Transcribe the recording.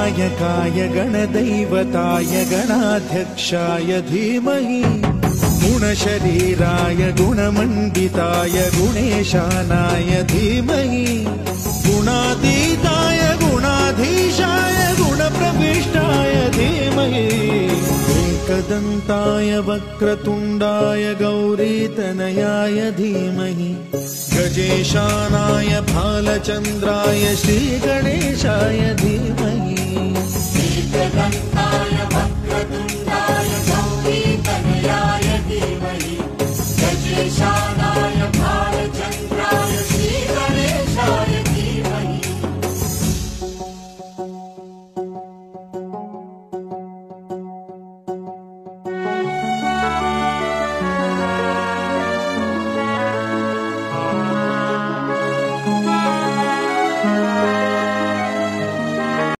गणनायकाय गणदैवताय गणाध्यक्षाय धीमहि गुणशरीराय गुणमण्डिताय गुणेशानाय धीमहि गुणातीताय गुणाधीशाय गुणप्रविष्टाय धीमहि एकदन्ताय वक्रतुण्डाय गौरीतनयाय धीमहि गजेशानाय भालचन्द्राय श्रीगणेशाय धीमहि